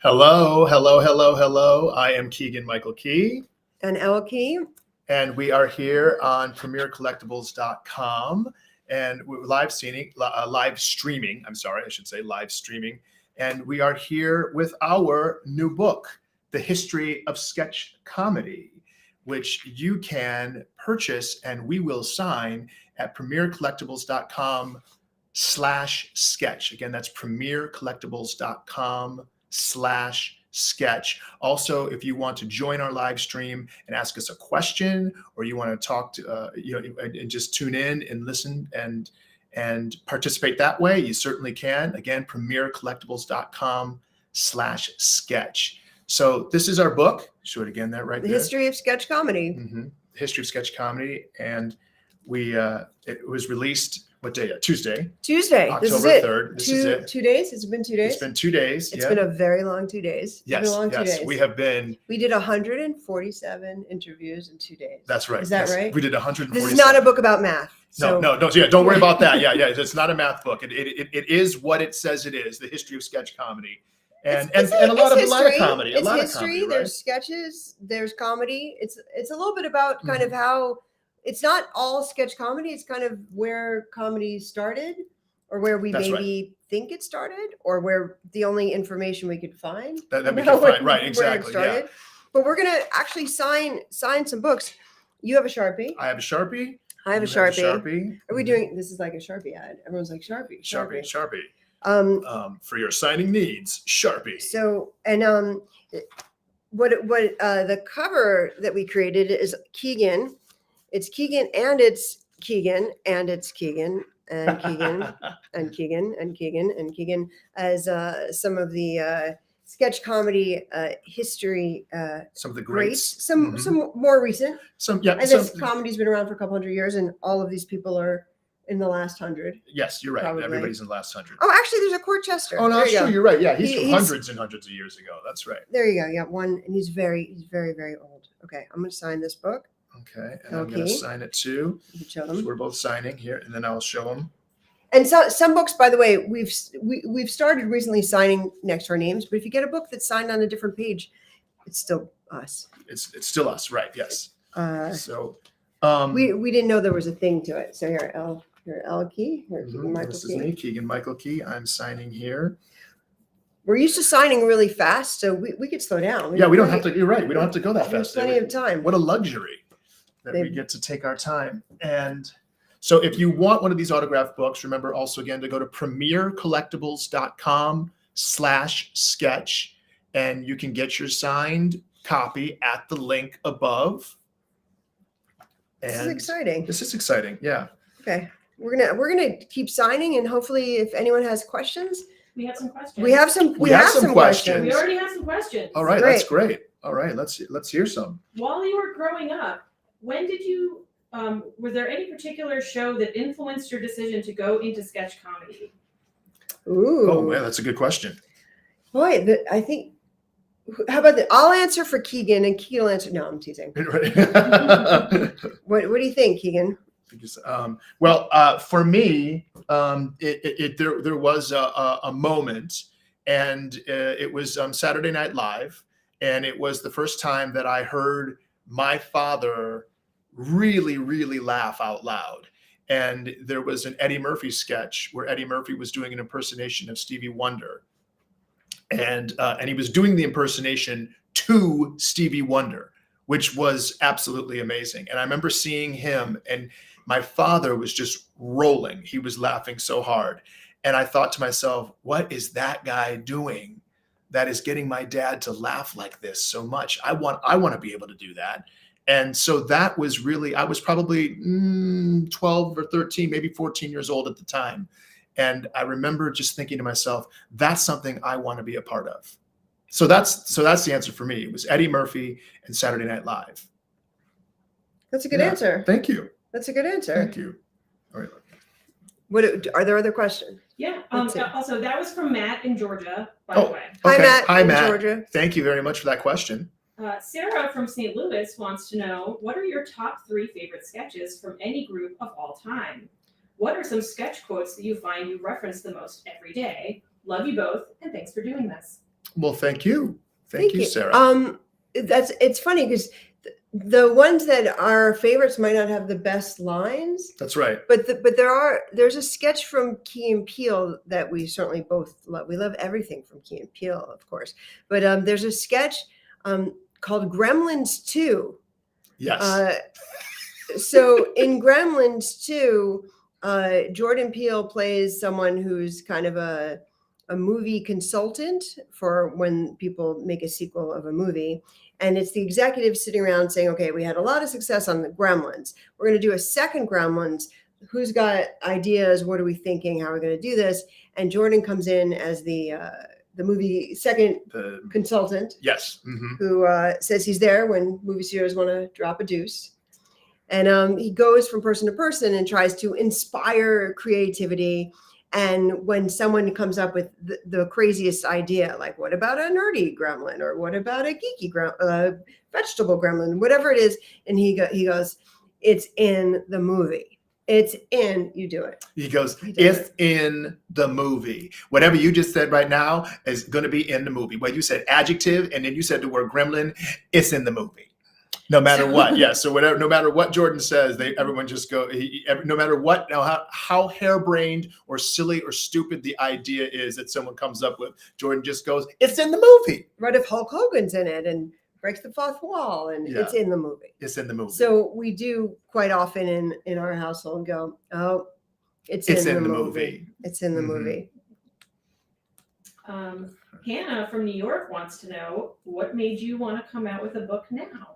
Hello, hello, hello, hello. I am Keegan-Michael Key. And Elle Key. And we are here on premiercollectibles.com and we're live streaming. And we are here with our new book, The History of Sketch Comedy, which you can purchase and we will sign at premiercollectibles.com/sketch. Again, that's premiercollectibles.com/sketch. Also, if you want to join our live stream and ask us a question, or you want to talk to, and just tune in and listen and participate that way, you certainly can. Again, premiercollectibles.com/sketch. So this is our book. Show it again, that right The there. History of Sketch Comedy. Mm-hmm. History of Sketch Comedy. And it was released, what day? Tuesday. October this is it. 3rd. This is it. 2 days? Has it been 2 days? It's been 2 days. It's been a very long 2 days. Yes, we have been. We did 147 interviews in 2 days. That's right. Is that right? We did 147. This is not a book about math. So. No. Don't worry about that. Yeah. It's not a math book. It is what it says it is. The history of sketch comedy, and a lot of comedy. It's history. There's sketches. There's comedy. It's a little bit about kind of how. It's not all sketch comedy. It's kind of where comedy started, or where we think it started, or where the only information we could find. That we can find. Right, exactly. Yeah. But we're going to actually sign some books. You have a Sharpie. I have a Sharpie. I have a Sharpie. Are we doing, this is like a Sharpie ad. Everyone's like, Sharpie. For your signing needs, Sharpie. So, and what the cover that we created is Keegan. It's Keegan and it's Keegan and it's Keegan and Keegan and Keegan and Keegan and Keegan as some of the sketch comedy history. Some of the greats. Some more recent. This comedy's been around for a couple hundred years, and all of these people are in the last 100. Yes, you're right. Probably. Everybody's in the last 100. Oh, actually, there's a Court Chester. Oh, no, that's true. You're right. Yeah, he's from hundreds and hundreds of years ago. That's right. There you go. Yeah, one, and he's very, very old. Okay, I'm going to sign this book. Okay, and I'm going to sign it too. Show them. So we're both signing here, and then I'll show them. And so some books, by the way, we've started recently signing next to our names. But if you get a book that's signed on a different page, it's still us. It's still us, right? Yes. We didn't know there was a thing to it. So here, Elle Key. Here, Keegan-Michael This Key. is me, Keegan-Michael Key. I'm signing here. We're used to signing really fast, so we could slow down. We don't have to. You're right. We don't have to go that fast. Plenty of time. What a luxury that we get to take our time. And so if you want one of these autographed books, remember also again to go to premiercollectibles.com/sketch, and you can get your signed copy at the link above. This is exciting. This is exciting. Yeah. Okay. We're gonna keep signing, and hopefully if anyone has questions. We have some questions. We have some questions. We already have some questions. All right, that's great. All right, let's hear some. While you were growing up, when did you was there any particular show that influenced your decision to go into sketch comedy? Ooh. Oh man, that's a good question. Boy, I think. How about that? I'll answer for Keegan, and Keegan will answer. No, I'm teasing. What do you think, Keegan? For me, there was a moment, and it was Saturday Night Live, and it was the first time that I heard my father really, really laugh out loud. And there was an Eddie Murphy sketch where Eddie Murphy was doing an impersonation of Stevie Wonder, and he was doing the impersonation to Stevie Wonder, which was absolutely amazing. And I remember seeing him, and my father was just rolling. He was laughing so hard. And I thought to myself, what is that guy doing that is getting my dad to laugh like this so much? I want to be able to do that. And so that was really, I was probably 12 or 13, maybe 14 years old at the time. And I remember just thinking to myself, that's something I want to be a part of. So that's the answer for me. It was Eddie Murphy and Saturday Night Live. That's a good answer. Thank you. That's a good answer. Thank you. All right. What are there other questions? Yeah. Also, that was from Matt in Georgia, by the way. Okay. Hi, Matt. Georgia. Thank you very much for that question. Sarah from St. Louis wants to know, what are your top 3 favorite sketches from any group of all time? What are some sketch quotes that you find you reference the most every day? Love you both, and thanks for doing this. Well, thank you. Thank you, Sarah. It's funny because the ones that are favorites might not have the best lines, That's right. but there's a sketch from Key and Peele that we certainly both love. We love everything from Key and Peele, of course. But there's a sketch called Gremlins 2. Yes. So in Gremlins 2, Jordan Peele plays someone who's kind of a movie consultant for when people make a sequel of a movie. And it's the executives sitting around saying, okay, we had a lot of success on the Gremlins. We're going to do a second Gremlins. Who's got ideas? What are we thinking? How are we going to do this? And Jordan comes in as the movie second consultant. Yes. Mm-hmm. Who says he's there when movie studios want to drop a deuce. And he goes from person to person and tries to inspire creativity. And when someone comes up with the craziest idea, like what about a nerdy gremlin, or what about a geeky vegetable gremlin, whatever it is, and he goes, it's in the movie. It's in, you do it. He goes, it's in the movie. Whatever you just said right now is going to be in the movie. Well, you said adjective, and then you said the word gremlin. It's in the movie. No matter what. Yeah. So whatever, no matter what Jordan says, everyone just go, no matter what, how harebrained or silly or stupid the idea is that someone comes up with, Jordan just goes, it's in the movie. Right. If Hulk Hogan's in it and breaks the fourth wall, and it's in the movie. It's in the movie. So we do quite often in our household go, oh, it's in the movie. It's in the movie. Hannah from New York wants to know, what made you want to come out with a book now?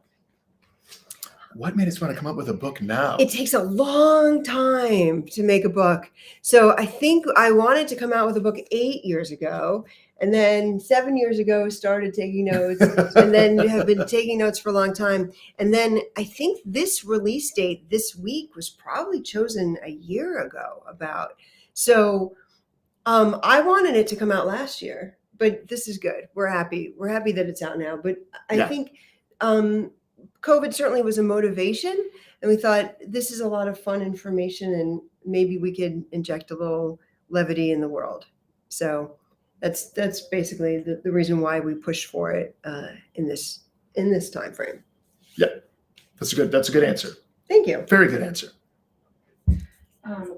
What made us want to come up with a book now? It takes a long time to make a book. So I think I wanted to come out with a book 8 years ago, and then 7 years ago started taking notes, and then have been taking notes for a long time. And then I think this release date this week was probably chosen a year ago about. So I wanted it to come out last year, but this is good. We're happy. We're happy that it's out now. But I think COVID certainly was a motivation, and we thought this is a lot of fun information, and maybe we could inject a little levity in the world. So that's basically the reason why we pushed for it in this time frame. Yeah, that's a good answer. Thank you. Very good answer.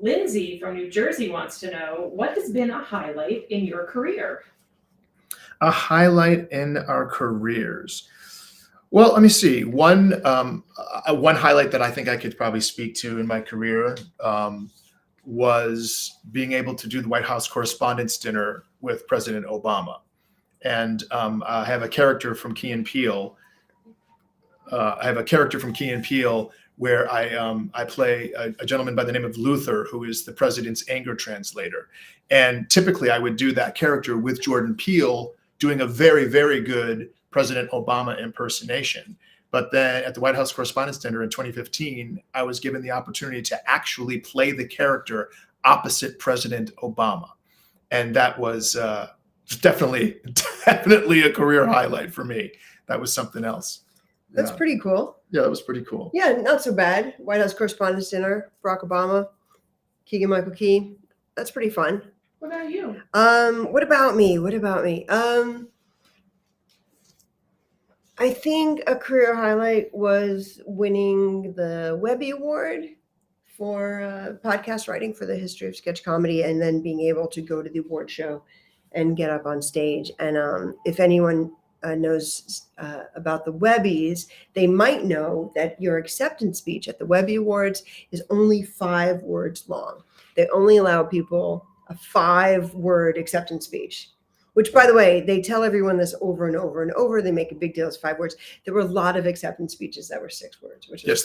Lindsay from New Jersey wants to know, what has been a highlight in your career? A highlight in our careers. Well, let me see. One highlight that I think I could probably speak to in my career was being able to do the White House Correspondents' Dinner with President Obama. And I have a character from Key and Peele. Where I play a gentleman by the name of Luther, who is the president's anger translator. And typically I would do that character with Jordan Peele doing a very, very good President Obama impersonation. But then at the White House Correspondents' Dinner in 2015, I was given the opportunity to actually play the character opposite President Obama. And that was definitely a career highlight for me. That was something else. That's pretty cool. Yeah, that was pretty cool. Yeah, not so bad. White House Correspondents' Dinner, Barack Obama, Keegan-Michael Key. That's pretty fun. What about you? What about me? I think a career highlight was winning the Webby Award for podcast writing for the history of sketch comedy, and then being able to go to the award show and get up on stage. And if anyone knows about the Webbies, they might know that your acceptance speech at the Webby Awards is only 5 words long. They only allow people a 5-word acceptance speech, which, by the way, they tell everyone this over and over and over. They make a big deal. It's 5 words. There were a lot of acceptance speeches that were 6 words, which is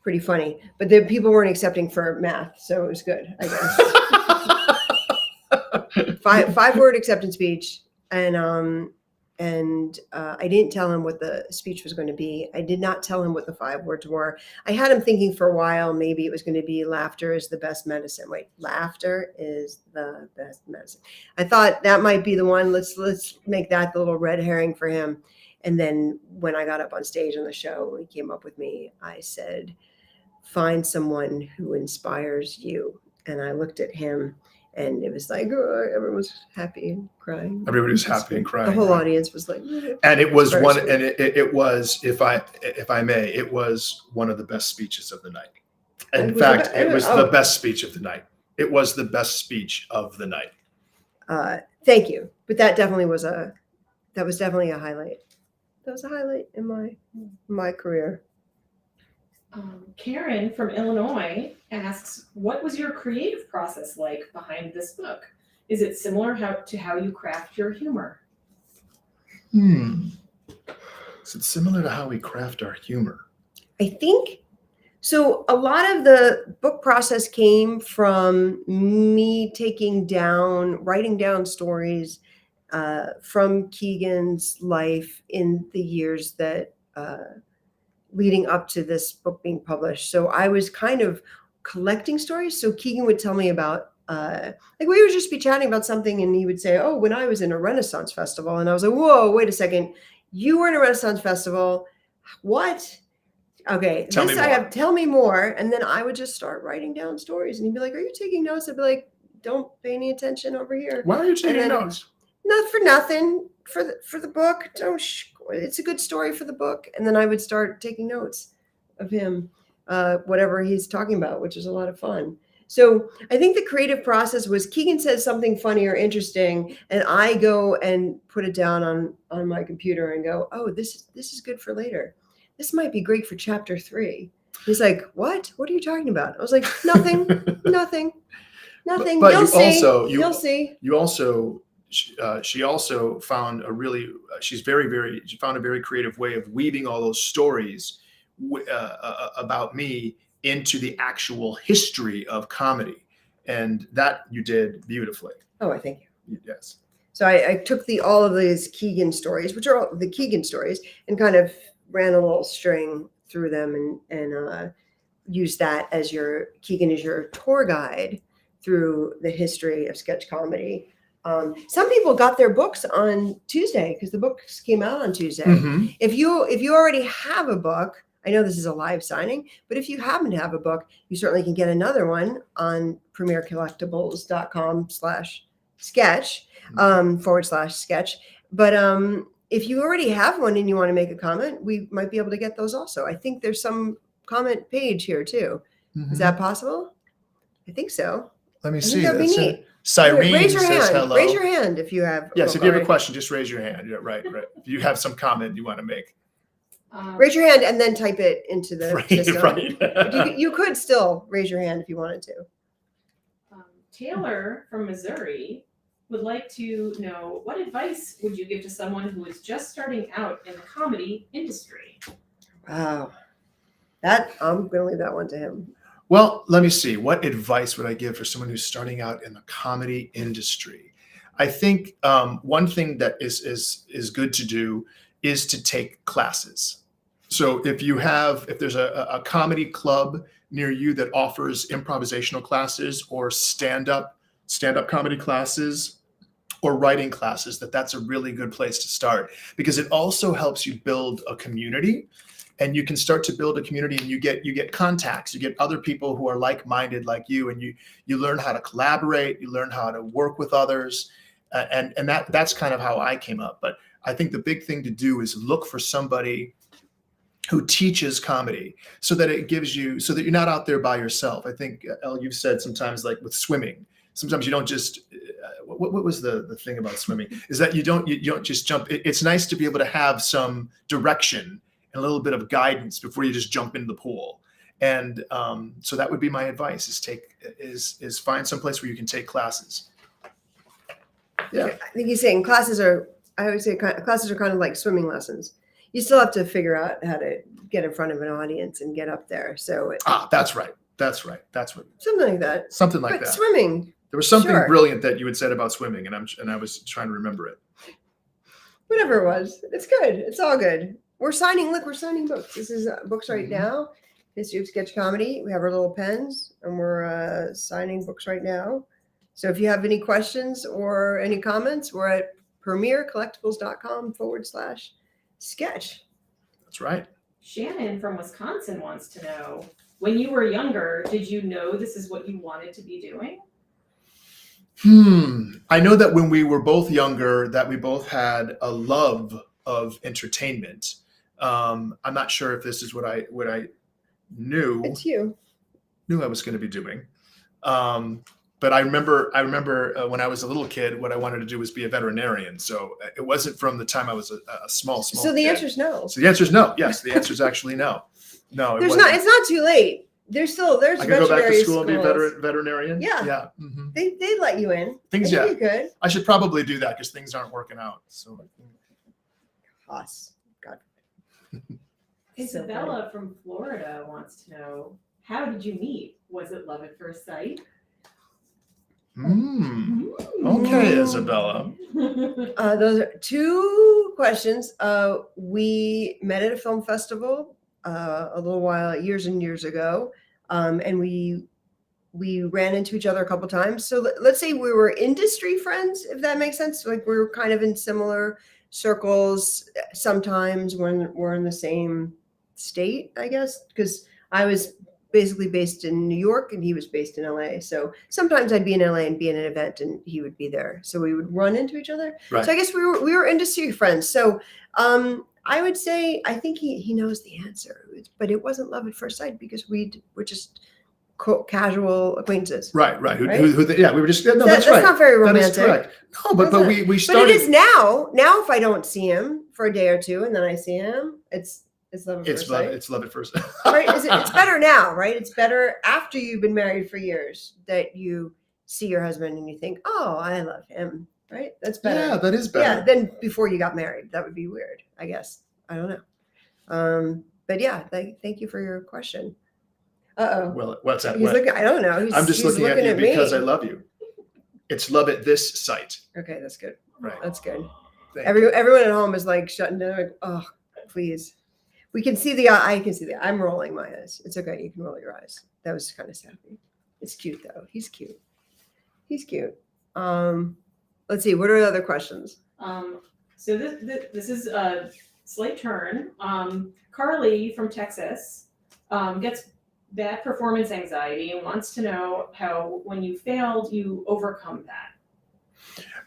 pretty funny. But the people weren't accepting for math, so it was good, I guess. 5-word acceptance speech, and I didn't tell him what the speech was going to be. I did not tell him what the 5 words were. I had him thinking for a while, maybe it was going to be laughter is the best medicine. Wait, laughter is the best medicine. I thought that might be the one. Let's make that the little red herring for him. And then when I got up on stage on the show, when he came up with me, I said, find someone who inspires you. And I looked at him, And it was like, oh, everyone was happy and crying. Everybody was It was happy and good. crying. The whole right? audience was like, And it was Very one, sweet. and it was, if I may, it was one of the best speeches of the night. In was the fact, be- it was oh. the best speech of the night. It was the best speech of the night. Thank you. But that was definitely a highlight. That was a highlight in my career. Karen from Illinois asks, what was your creative process like behind this book? Is it similar to how you craft your humor? Is it similar to how we craft our humor? I think so. A lot of the book process came from me writing down stories from Keegan's life in the years that leading up to this book being published. So I was kind of collecting stories. So Keegan would tell me about, like we would just be chatting about something and he would say, oh, when I was in a Renaissance festival. And I was like, whoa, wait a second. You were in a Renaissance festival. What? Okay, Tell me more. And then I would just start writing down stories. And he'd be like, are you taking notes? I'd be like, don't pay any attention over here. Why are you taking notes? Not for nothing. For the book. It's a good story for the book. And then I would start taking notes of him, whatever he's talking about, which is a lot of fun. So I think the creative process was Keegan says something funny or interesting, and I go and put it down on my computer and go, oh, this is good for later. This might be great for chapter 3. He's like, what? What are you talking about? I was like, nothing, nothing. But You'll see. you'll see. You also, she also found she found a very creative way of weaving all those stories about me into the actual history of comedy. And that you did beautifully. Oh, I thank you. Yes. So I took all of these Keegan stories, which are all the Keegan stories, and kind of ran a little string through them and used that as Keegan is your tour guide through the history of sketch comedy. Some people got their books on Tuesday because the books came out on Tuesday. Mm-hmm. If you already have a book, I know this is a live signing, but if you happen to have a book, you certainly can get another one on premiercollectibles.com/sketch /sketch. But if you already have one and you want to make a comment, we might be able to get those also. I think there's some comment page here too. Mm-hmm. Is that possible? I think so. Let me see. That'd be neat. Cyrene Raise your says hand. hello. Raise your hand if you have. Yes, if you have a question, just raise your hand. Yeah, right. If you have some comment you want to make. Raise your hand and then type it into the system. Right. You could still raise your hand if you wanted to. Taylor from Missouri would like to know, what advice would you give to someone who is just starting out in the comedy industry? Wow. I'm going to leave that one to him. Well, let me see. What advice would I give for someone who's starting out in the comedy industry? I think one thing that is good to do is to take classes. So if there's a comedy club near you that offers improvisational classes or stand-up comedy classes or writing classes, that's a really good place to start, because it also helps you build a community. And you can start to build a community, and you get contacts, you get other people who are like-minded like you, and you learn how to collaborate, you learn how to work with others, and that's kind of how I came up. But I think the big thing to do is look for somebody who teaches comedy, so that you're not out there by yourself. I think, Elle, you've said sometimes, like with swimming, sometimes you don't just, what was the thing about swimming, is that you don't just jump. It's nice to be able to have some direction and a little bit of guidance before you just jump into the pool. And so that would be my advice: is find some place where you can take classes. Yeah, I think he's saying classes are kind of like swimming lessons. You still have to figure out how to get in front of an audience and get up there. So that's right. That's what. Something like that. Something like that. Swimming. There was something brilliant that you had said about swimming, and I was trying to remember it. Whatever it was, it's good. It's all good. We're signing books. This is books right now. History of Sketch Comedy. We have our little pens, and we're signing books right now. So if you have any questions or any comments, we're at premiercollectibles.com/sketch. That's right. Shannon from Wisconsin wants to know, when you were younger, did you know this is what you wanted to be doing? I know that when we were both younger, that we both had a love of entertainment. I'm not sure if this is what I knew It's you. I was going to be doing. But I remember when I was a little kid, what I wanted to do was be a veterinarian. So it wasn't from the time I was a small So the kid. answer is no. So the answer is no. Yes, the answer is actually no. No, It's not too late. There's I could go back to veterinary school and be a schools. veterinarian. Yeah. Yeah. Mhm. They let you in. Things, I yeah. think you could. I should probably do that because things aren't working out. So Us. God. Isabella from Florida wants to know, how did you meet? Was it love at first sight? Okay, Isabella. Those are two questions. We met at a film festival a little while, years and years ago, and we ran into each other a couple times. So let's say we were industry friends, if that makes sense. Like we were kind of in similar circles sometimes when we're in the same state, I guess, because I was basically based in New York and he was based in LA. So sometimes I'd be in LA and be in an event and he would be there. So we would run into each other. Right. So I guess we were industry friends. So I would say I think he knows the answer, but it wasn't love at first sight because we were just casual acquaintances. Right. Right? Yeah, we were just, no, That's right. not very That romantic. is correct. No, but we But started. it is now. Now, if I don't see him for a day or two and then I see him, it's love at first sight. It's love at first. Right? It's better now, right? It's better after you've been married for years that you see your husband and you think, oh, I love him. Right? That's better. Yeah, that is better. Yeah, than before you got married. That would be weird, I guess. I don't know. But yeah, thank you for your question. Uh-oh. Well, what's that? He's What? looking, I don't know. I'm just he's looking at you because I me. love you. It's love at this sight. Okay, that's good. Right. That's good. Thank you. Everyone at home is like shutting down. Like, oh, please. We can see I can see I'm rolling my eyes. It's okay. You can roll your eyes. That was kind of sappy. It's cute though. He's cute. He's cute. Let's see. What are the other questions? So this is a slight turn. Carly from Texas gets bad performance anxiety and wants to know how, when you failed, you overcome that.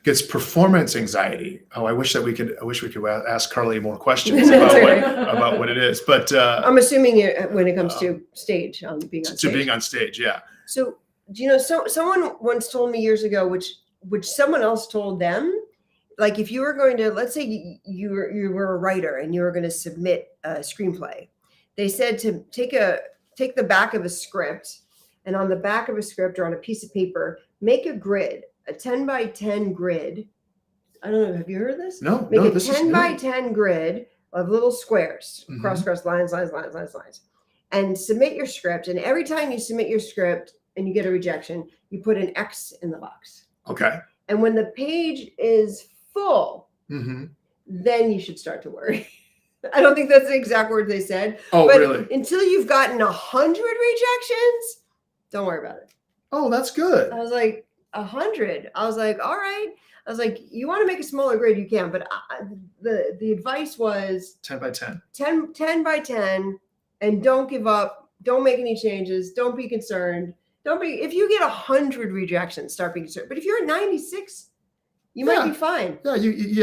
Gets performance anxiety. Oh, I wish we could ask Carly more questions That's about okay. about what it is. But I'm assuming when it comes to stage, being on to stage. being on stage, yeah. So, do you know, someone once told me years ago, which someone else told them, like if you were going to, let's say you were a writer and you were going to submit a screenplay, they said to take the back of a script, and on the back of a script or on a piece of paper, make a grid, a 10 by 10 grid. I don't know. Have you heard this? No, Make a this is 10 new. by 10 grid of little squares, Mhm. cross, lines, and submit your script. And every time you submit your script and you get a rejection, you put an X in the box. Okay. And when the page is full, Mm-hmm. then you should start to worry. I don't think that's the exact word they said. Oh, but really? until you've gotten 100 rejections, don't worry about it. Oh, that's good. I was like, 100. I was like, all right. I was like, you want to make a smaller grid, you can. But the advice was 10 by 10. 10 by 10, and don't give up. Don't make any changes. Don't be concerned. If you get 100 rejections, start being concerned. But if you're at 96, you might be fine. Yeah,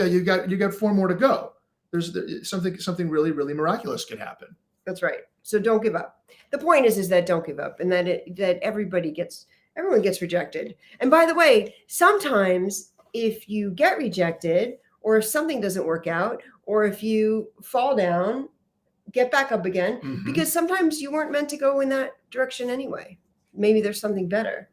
you got 4 more to go. There's something really, really miraculous could happen. That's right. So don't give up. The point is that don't give up, and that everyone gets rejected. And by the way, sometimes if you get rejected, or if something doesn't work out, or if you fall down, get back up again, Mhm. because sometimes you weren't meant to go in that direction anyway. Maybe there's something better.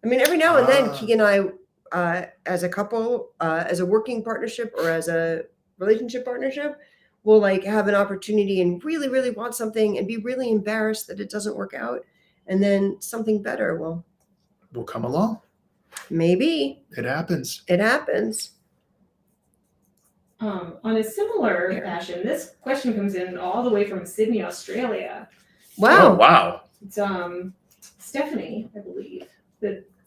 I mean, every now and then, Keegan and I, as a couple, as a working partnership or as a relationship partnership, will like have an opportunity and really, really want something and be really embarrassed that it doesn't work out. And then something better will come along. Maybe. It happens. It happens. On a similar fashion, this question comes in all the way from Sydney, Australia. Wow. Oh, wow. It's Stephanie, I believe.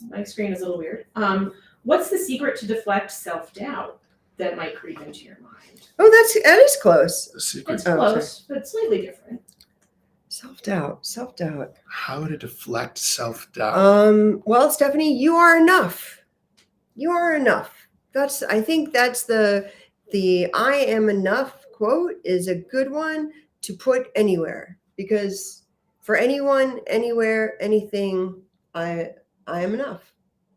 My screen is a little weird. What's the secret to deflect self-doubt that might creep into your mind? Oh, that is close. The secret. It's close, but slightly different. Self-doubt. How to deflect self-doubt. Well, Stephanie, you are enough. You are enough. I think that's the I am enough quote is a good one to put anywhere, because for anyone, anywhere, anything, I am enough.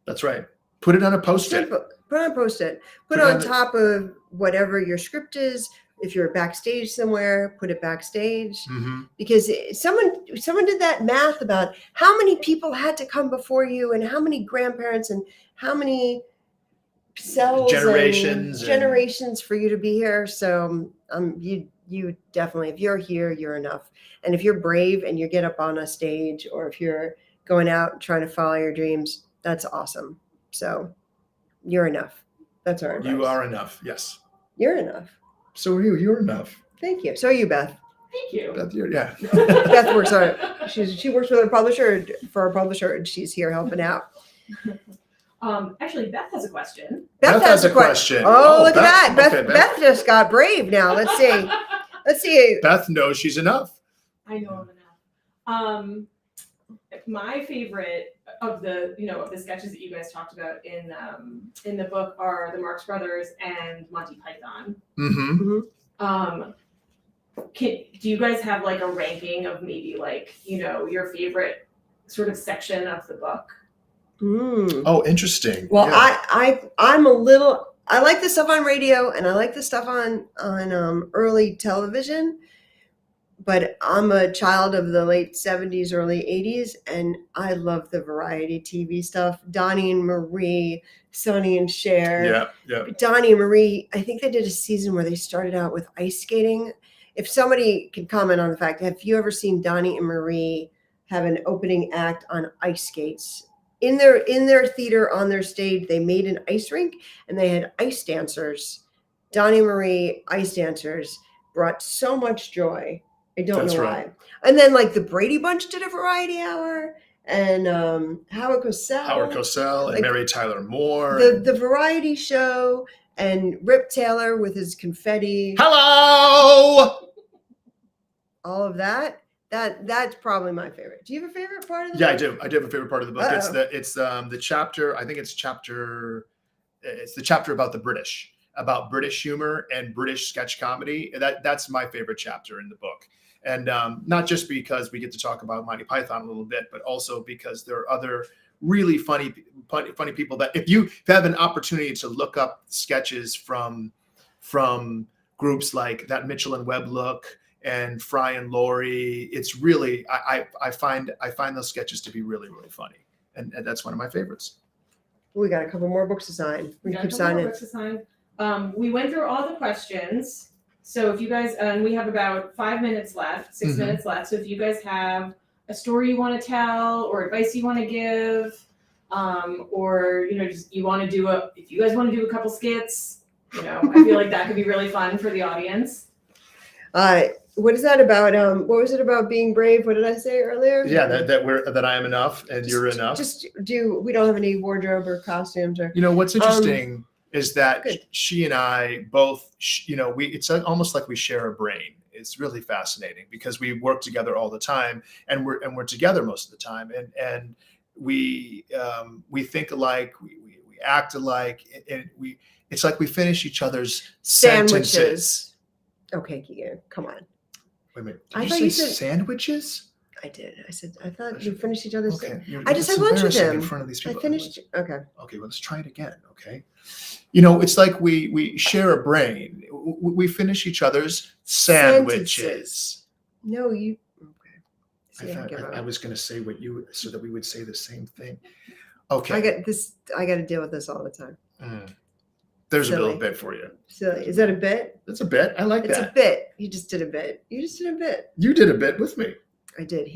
That's right. Put it on a post-it. Simple. Put on a post-it. Put Put it on on the- top of whatever your script is. If you're backstage somewhere, put it backstage. Mhm. Because someone did that math about how many people had to come before you and how many grandparents and how many cells Generations and- generations for you to be here. So you definitely, if you're here, you're enough. And if you're brave and you get up on a stage, or if you're going out and trying to follow your dreams, that's awesome. So you're enough. That's our advice. You are enough. Yes. You're enough. So are you. You're enough. Thank you. So are you, Beth. Thank you. Beth, yeah. Beth works on she works with a publisher for our publisher, and she's here helping out. Actually, Beth has a question. Beth has a question. Oh, look Beth. at that. Okay, Beth just got brave now. Let's see. Let's see. Beth knows she's enough. I know I'm enough. My favorite of the sketches that you guys talked about in the book are the Marx Brothers and Monty Python. Mm-hmm. Do you guys have like a ranking of maybe like, your favorite sort of section of the book? Oh, interesting. Well, yeah. I like the stuff on radio, and I like the stuff on early television, but I'm a child of the late 70s, early 80s, and I love the variety TV stuff. Donnie and Marie, Sonny and Cher. Yeah. Donnie and Marie, I think they did a season where they started out with ice skating. If somebody can comment on the fact, have you ever seen Donnie and Marie have an opening act on ice skates? In their theater, on their stage, they made an ice rink, and they had ice dancers. Donnie and Marie ice dancers brought so much joy. I don't know right. why. And then like the Brady Bunch did a variety hour, and Howard Cosell and Mary Tyler Moore. The variety show, and Rip Taylor with his confetti. Hello. All of that. That's probably my favorite. Do you have a favorite part of the Yeah, book? I do have a favorite part of the book. Uh-oh. It's the chapter. I think it's the chapter about the British, about British humor and British sketch comedy. That's my favorite chapter in the book. And not just because we get to talk about Monty Python a little bit, but also because there are other really funny people that if you have an opportunity to look up sketches from groups like that Mitchell and Webb look and Fry and Laurie, it's really I find those sketches to be really, really funny, and that's one of my favorites. We got a couple more books to sign. We keep signing. We went through all the questions. So if you guys, and we have about 5 minutes left, 6 minutes left. So if you guys have a story you want to tell, or advice you want to give, or just you want to do if you guys want to do a couple skits, I feel like that could be really fun for the audience. What is that about? What was it about being brave? What did I say earlier? Yeah, that I am enough and you're enough. We don't have any wardrobe or costumes or. What's interesting is that good. She and I both, it's almost like we share a brain. It's really fascinating because we work together all the time, and we're together most of the time, and we think alike, we act alike, and it's like we finish each other's sentences. Okay, Keegan, come on. Wait a minute. I Did thought you you say said- sandwiches? I did. I thought you finished each other's. Okay. I just had that's lunch with embarrassing him. in front of these I people. finished. Okay. Okay, well, let's try it again. Okay. It's like we share a brain. We finish each other's sandwiches. No, you. Okay. See, I give thought I up. was going to say so that we would say the same thing. Okay. I got this. I got to deal with this all the time. There's a Silly. little bit for you. Silly. Is that a bit? That's a bit. I like It's that. a bit. You just did a bit. You just did a bit. You did a bit with me. I did.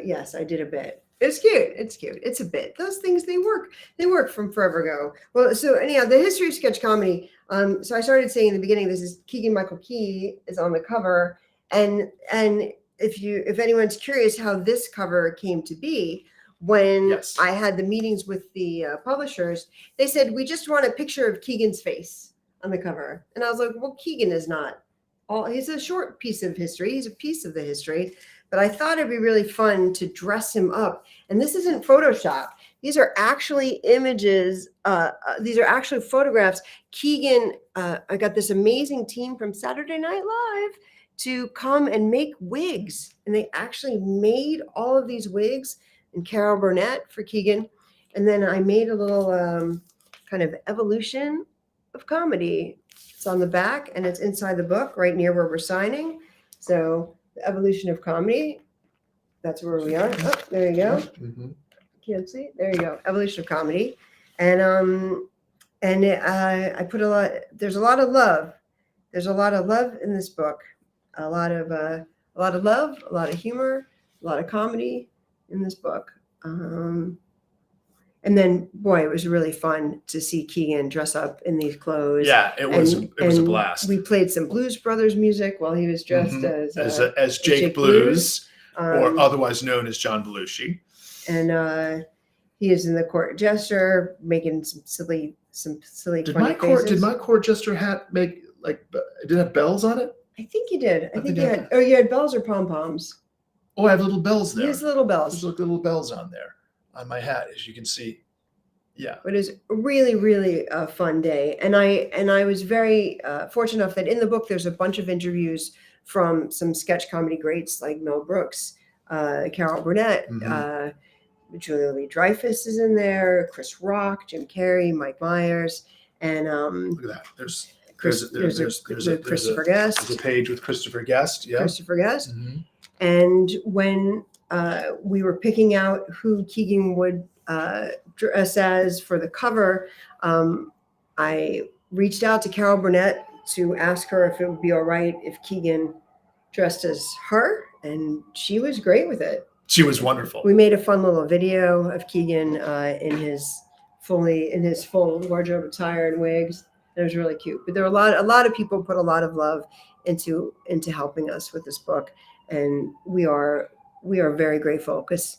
Yes, I did a bit. It's cute. It's cute. It's a bit. Those things, they work. They work from forever ago. Well, so anyhow, the history of sketch comedy. So I started saying in the beginning, this is Keegan-Michael Key is on the cover, and if anyone's curious how this cover came to be, when Yes. I had the meetings with the publishers, they said we just want a picture of Keegan's face on the cover, and I was like, well, Keegan is not all. He's a short piece of history. He's a piece of the history. But I thought it'd be really fun to dress him up. And this isn't Photoshop. These are actually images. These are actually photographs. Keegan, I got this amazing team from Saturday Night Live to come and make wigs. And they actually made all of these wigs, and Carol Burnett for Keegan. And then I made a little kind of evolution of comedy. It's on the back and it's inside the book right near where we're signing. So the evolution of comedy, that's where we are. Oh, there you go. Mhm. Can't see. There you go. Evolution of comedy. And I put a lot, there's a lot of love. There's a lot of love in this book. A lot of love, a lot of humor, a lot of comedy in this book. And then, boy, it was really fun to see Keegan dress up in these clothes. Yeah, it was a And blast. we played some Blues Brothers music while he was dressed Mhm. as Jake Blues, or otherwise known as John Belushi. And he is in the court jester, making some silly Did funny faces. my court jester hat make did it have bells on it? I think you did. I think think you I had. Oh, you had bells or pom poms. Oh, I have little bells there. Yes, little bells. There's little bells on there on my hat, as you can see. Yeah. It was a really, really fun day, and I was very fortunate enough that in the book there's a bunch of interviews from some sketch comedy greats like Mel Brooks, Carol Burnett, Julia Louis-Dreyfus is in there, Chris Rock, Jim Carrey, Mike Myers, and Look at that. There's Christopher Guest. There's a page with Christopher Guest. Yeah. Christopher Guest. Mhm. And when we were picking out who Keegan would dress as for the cover, I reached out to Carol Burnett to ask her if it would be all right if Keegan dressed as her, and she was great with it. She was wonderful. We made a fun little video of Keegan in his full wardrobe attire and wigs. It was really cute. But there were a lot of people put a lot of love into helping us with this book, and we are very grateful because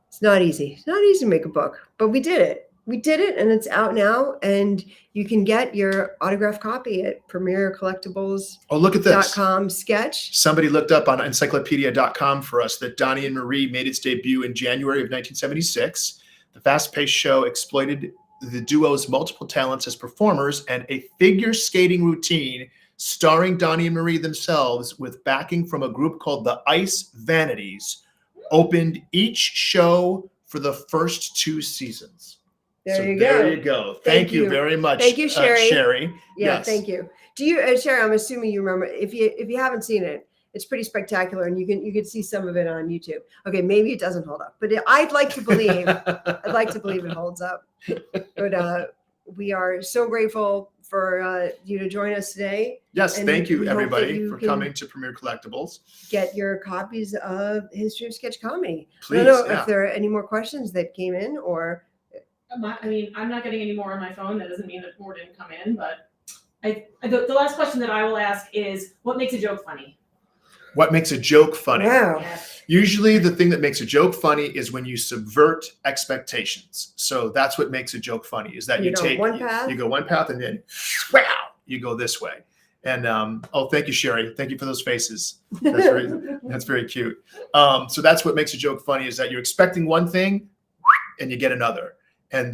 it's not easy. It's not easy to make a book, but we did it. We did it, and it's out now, and you can get your autographed copy at premiercollectibles.com Oh, look at this. sketch. Somebody looked up on encyclopedia.com for us that Donnie and Marie made its debut in January of 1976. The fast-paced show exploited the duo's multiple talents as performers and a figure skating routine starring Donnie and Marie themselves with backing from a group called the Ice Vanities, opened each show for the first 2 seasons. There you go. Thank you very much. Thank you, Sherry. Sherry. Yeah, Yes. thank you. Do you, Sherry? I'm assuming you remember. If you haven't seen it, it's pretty spectacular, and you can see some of it on YouTube. Okay, maybe it doesn't hold up, but I'd like to believe. I'd like to believe it holds up. But we are so grateful for you to join us today. Yes, And thank we you hope everybody that you for can coming to Premier Collectibles. Get your copies of History of Sketch Comedy. Please, I don't know yeah. if there are any more questions that came in, or I mean, I'm not getting any more on my phone. That doesn't mean that more didn't come in, but the last question that I will ask is, what makes a joke funny? What makes a joke funny? wow. Yes. Usually the thing that makes a joke funny is when you subvert expectations. So that's what makes a joke funny, is that You you go take one path. you go one path and then wow, you go this way. And thank you, Sherry. Thank you for those faces. That's very cute. So that's what makes a joke funny, is that you're expecting one thing and you get another. And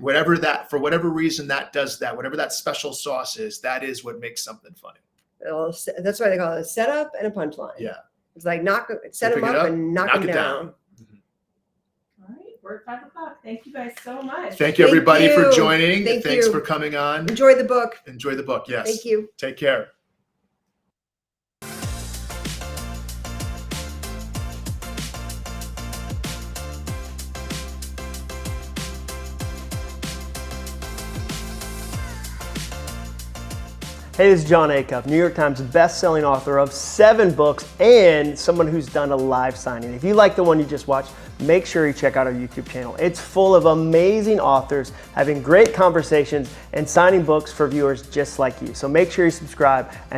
whatever that, for whatever reason that does that, whatever that special sauce is, that is what makes something funy. Well, that's why they call it a setup and a punchline. Yeah. It's like set them pick it up up, and knock them it down. All right, we're at 5 o'clock. Thank you guys so much. Thank you everybody for you. joining. Thank Thanks you. for coming on. Enjoy the book. Enjoy the book. Yes. Thank you. Take care. Hey, this is John Acuff, New York Times best-selling author of 7 books and someone who's done a live signing. If you like the one you just watched, make sure you check out our YouTube channel. It's full of amazing authors having great conversations and signing books for viewers just like you. So make sure you subscribe.